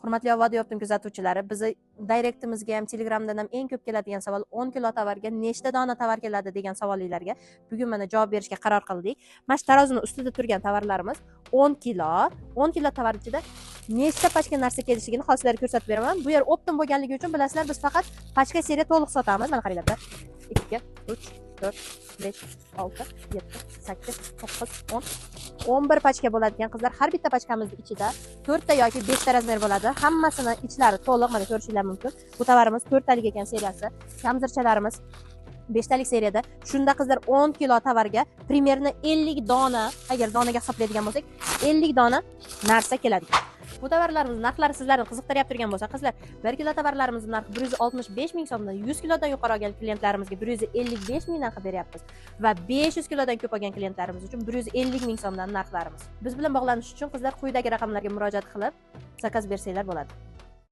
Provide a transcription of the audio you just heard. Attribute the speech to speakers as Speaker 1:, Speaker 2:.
Speaker 1: Hurmatli Avvodi yopdim kuzatuvchilari, bizni direktimizga ham, Telegramdan ham eng ko'p keladigan savol 10 kilo tovarga nechta dona tovar keladi degan savollarga bugun mana javob berishga qaror qildik. Mana shu tarozini ustida turgan tovarlarimiz 10 kilo. 10 kilo tovar ichida nechta pachka narsa kelishligini hozir sizlarga ko'rsatib beraman. Bu yer optim bo'lganligi uchun bilasizlar, biz faqat pachka seriya to'liq sotamiz. Mana qaranglar. 2, 3, 4, 5, 6, 7, 8, 9, 10, 11 pachka bo'ladigan qizlar, har bitta pachkamizning ichida 4 ta yoki 5 ta razmer bo'ladi. Hammasini ichlari to'liq, mana ko'rishingiz mumkin. Bu tovarimiz 4 talik ekan seriyasi. Kamzirchalarimiz 5 talik seriyada. Shunda qizlar 10 kilo tovarga примерно 50 dona, agar donaga hisoblaydigan bo'lsak, 50 dona narsa keladi. Bu tovarlarimiz narxlari sizlarni qiziqtirib turgan bo'lsa, qizlar, 1 kilo tovarlarimiz narxi 165 ming so'mdan 100 kilodan yuqori olgan klientlarimizga 155 ming narxi beryapmiz va 500 kilodan ko'p olgan klientlarimiz uchun 150 ming so'mdan narxlarimiz. Biz bilan bog'lanish uchun qizlar quyidagi raqamlarga murojaat qilib, zakaz bersanglar bo'ladi.